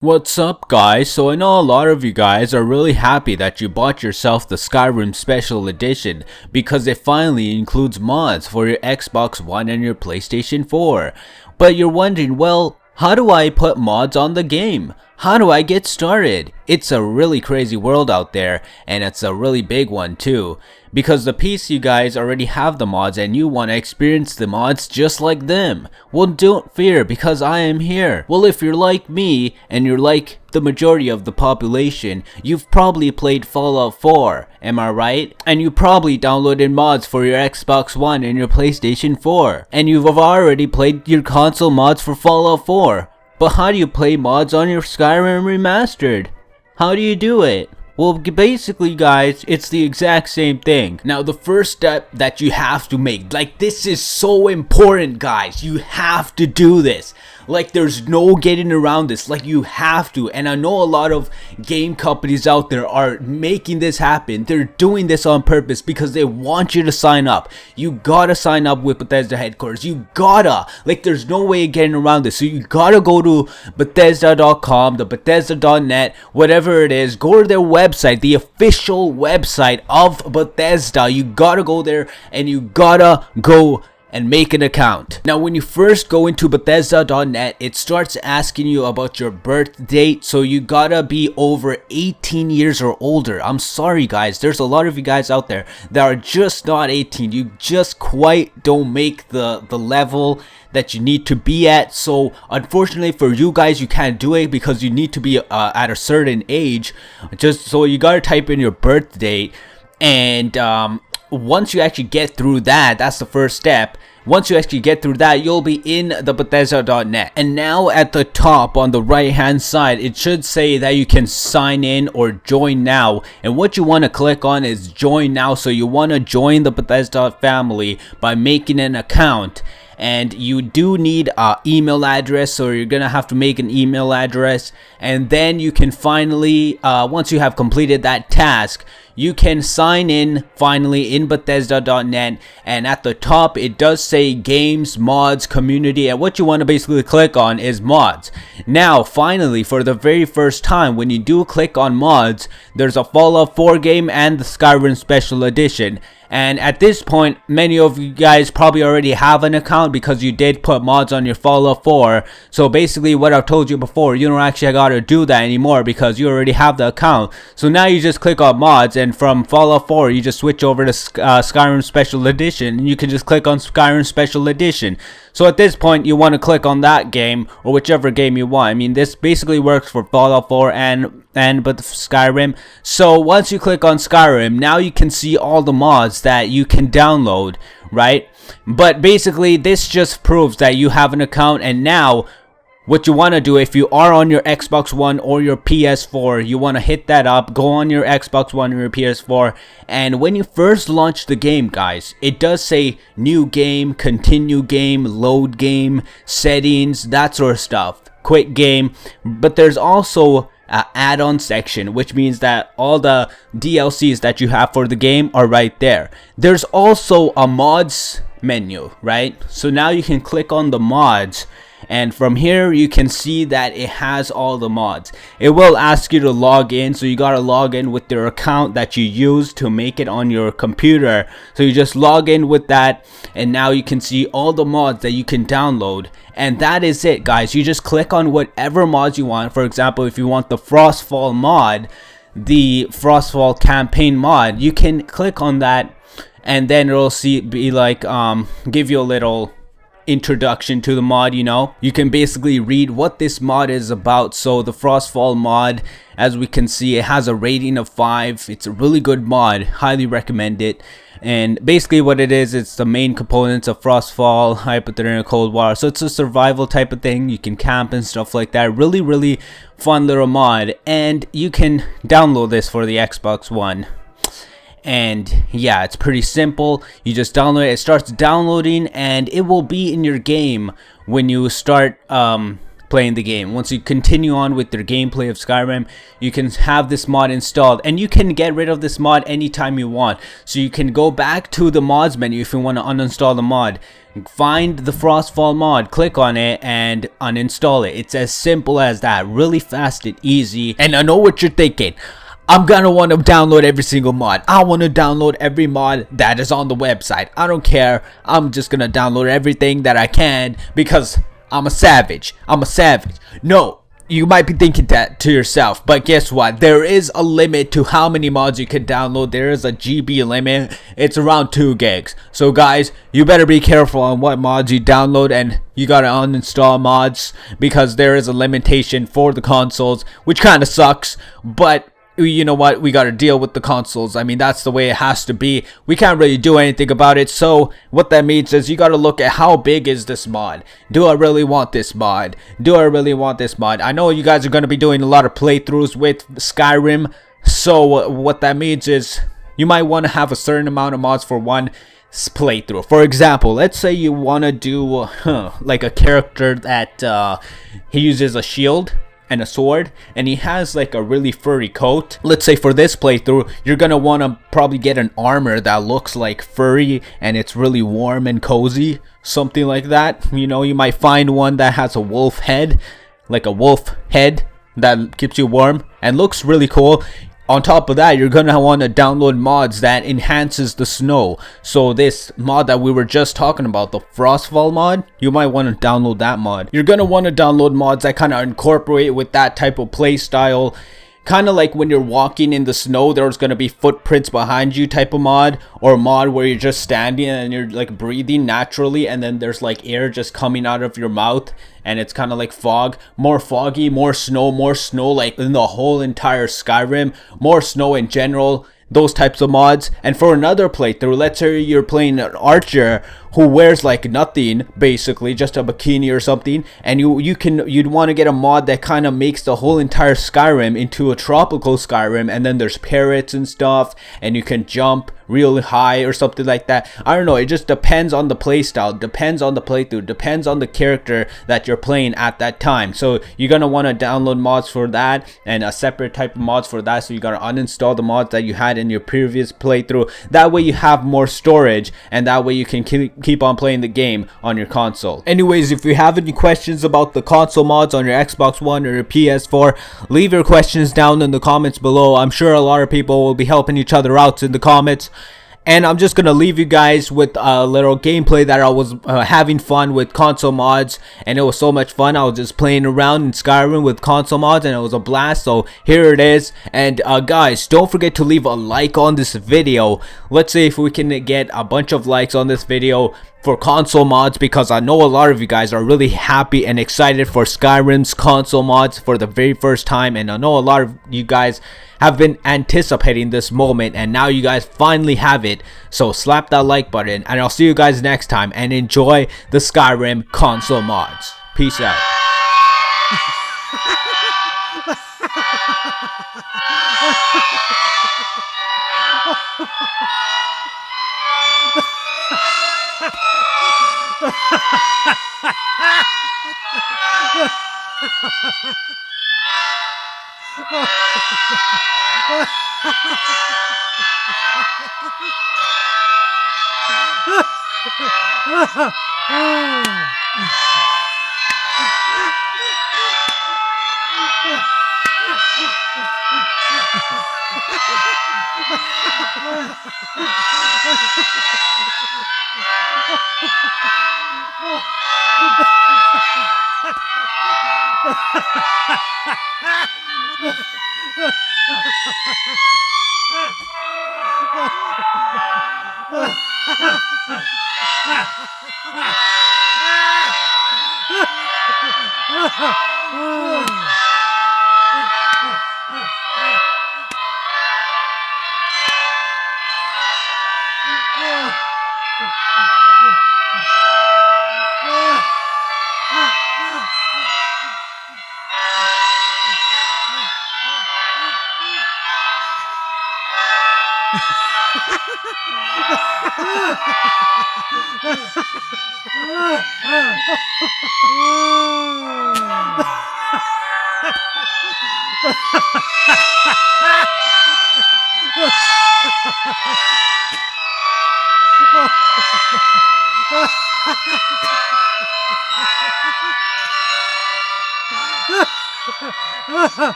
What's up guys? So I know a lot of you guys are really happy that you bought yourself the Skyrim Special Edition because it finally includes mods for your Xbox One and your PlayStation 4. But you're wondering, well, how do I put mods on the game? How do I get started? It's a really crazy world out there, and it's a really big one too. Because the PC guys already have the mods and you want to experience the mods just like them. Well, don't fear because I am here. Well, if you're like me and you're like the majority of the population, you've probably played Fallout 4, am I right? And you probably downloaded mods for your Xbox One and your PlayStation 4. And you've already played your console mods for Fallout 4. But how do you play mods on your Skyrim Remastered? How do you do it? Well, basically guys, it's the exact same thing. Now the first step that you have to make, like this is so important guys, you have to do this. Like there's no getting around this, like you have to. And I know a lot of game companies out there are making this happen. They're doing this on purpose because they want you to sign up. You gotta sign up with Bethesda headquarters, you gotta. Like there's no way of getting around this. So you gotta go to Bethesda.com, the Bethesda.net, whatever it is, go to their website, the official website of Bethesda. You gotta go there and you gotta go and make an account. Now when you first go into Bethesda.net, it starts asking you about your birth date, so you gotta be over 18 years or older. I'm sorry guys, there's a lot of you guys out there that are just not 18. You just quite don't make the level that you need to be at. So unfortunately for you guys, you can't do it because you need to be at a certain age. Just so you gotta type in your birth date, and once you actually get through that, that's the first step. Once you actually get through that, you'll be in the Bethesda.net. And now at the top on the right hand side, it should say that you can sign in or join now. And what you want to click on is join now. So you want to join the Bethesda family by making an account. And you do need an email address, so you're gonna have to make an email address, and then you can finally, once you have completed that task, you can sign in finally in Bethesda.net, and at the top it does say games, mods, community, and what you want to basically click on is mods. Now finally, for the very first time, when you do click on mods, there's a Fallout 4 game and the Skyrim Special Edition. And at this point, many of you guys probably already have an account because you did put mods on your Fallout 4. So basically what I've told you before, you don't actually gotta do that anymore because you already have the account. So now you just click on mods, and from Fallout 4 you just switch over to Skyrim Special Edition, and you can just click on Skyrim Special Edition. So at this point you want to click on that game or whichever game you want. I mean, this basically works for Fallout 4 but Skyrim. So once you click on Skyrim, now you can see all the mods that you can download, right? But basically this just proves that you have an account. And now what you want to do, if you are on your Xbox One or your PS4, you want to hit that up, go on your Xbox One or your PS4, and when you first launch the game guys, it does say new game, continue game, load game, settings, that sort of stuff, quit game. But there's also add-on section, which means that all the DLCs that you have for the game are right there. There's also a mods menu, right? So now you can click on the mods, and from here you can see that it has all the mods. It will ask you to log in, so you gotta log in with your account that you use to make it on your computer. So you just log in with that, and now you can see all the mods that you can download. And that is it guys. You just click on whatever mods you want. For example, if you want the Frostfall mod, the Frostfall campaign mod, you can click on that, and then it'll be like give you a little introduction to the mod. You know, you can basically read what this mod is about. So the Frostfall mod, as we can see, it has a rating of 5. It's a really good mod, highly recommend it. And basically what it is, it's the main components of Frostfall, hypothermia, cold water. So it's a survival type of thing. You can camp and stuff like that. Really fun little mod, and you can download this for the Xbox One. And yeah, it's pretty simple. You just download it, it starts downloading, and it will be in your game when you start playing the game. Once you continue on with your gameplay of Skyrim, you can have this mod installed, and you can get rid of this mod anytime you want. So you can go back to the mods menu if you want to uninstall the mod, find the Frostfall mod, click on it, and uninstall it. It's as simple as that, really fast and easy. And I know what you're thinking, I'm gonna want to download every single mod. I want to download every mod that is on the website. I don't care, I'm just gonna download everything that I can because I'm a savage. I'm a savage. No, you might be thinking that to yourself, but guess what? There is a limit to how many mods you can download. There is a GB limit. It's around 2 gigs. So guys, you better be careful on what mods you download, and you gotta uninstall mods because there is a limitation for the consoles, which kind of sucks, but you know what, we gotta deal with the consoles. I mean, that's the way it has to be. We can't really do anything about it. So what that means is you gotta look at how big is this mod. Do I really want this mod? Do I really want this mod? I know you guys are gonna be doing a lot of playthroughs with Skyrim, so what that means is you might want to have a certain amount of mods for one playthrough. For example, let's say you want to do like a character that he uses a shield and a sword, and he has like a really furry coat. Let's say for this playthrough, you're gonna want to probably get an armor that looks like furry and it's really warm and cozy, something like that. You know, you might find one that has a wolf head, like a wolf head that keeps you warm and looks really cool. On top of that, you're gonna want to download mods that enhances the snow. So this mod that we were just talking about, the Frostfall mod, you might want to download that mod. You're gonna want to download mods that kind of incorporate with that type of play style. Kind of like when you're walking in the snow, there's going to be footprints behind you type of mod, or a mod where you're just standing and you're like breathing naturally, and then there's like air just coming out of your mouth, and it's kind of like fog, more foggy, more snow like in the whole entire Skyrim, more snow in general. Those types of mods. And for another playthrough, let's say you're playing an archer who wears like nothing, basically just a bikini or something, and you'd want to get a mod that kind of makes the whole entire Skyrim into a tropical Skyrim, and then there's parrots and stuff, and you can jump really high or something like that. I don't know, it just depends on the playstyle, depends on the playthrough, depends on the character that you're playing at that time. So you're gonna want to download mods for that, and a separate type of mods for that. So you gotta uninstall the mods that you had in your previous playthrough. That way you have more storage, and that way you can keep on playing the game on your console. Anyways, if you have any questions about the console mods on your Xbox One or your PS4, leave your questions down in the comments below. I'm sure a lot of people will be helping each other out in the comments. And I'm just gonna leave you guys with a little gameplay that I was having fun with console mods, and it was so much fun. I was just playing around in Skyrim with console mods, and it was a blast. So here it is. And guys, don't forget to leave a like on this video. Let's see if we can get a bunch of likes on this video for console mods, because I know a lot of you guys are really happy and excited for Skyrim's console mods for the very first time, and I know a lot of you guys have been anticipating this moment, and now you guys finally have it. So slap that like button, and I'll see you guys next time, and enjoy the Skyrim console mods. Peace out.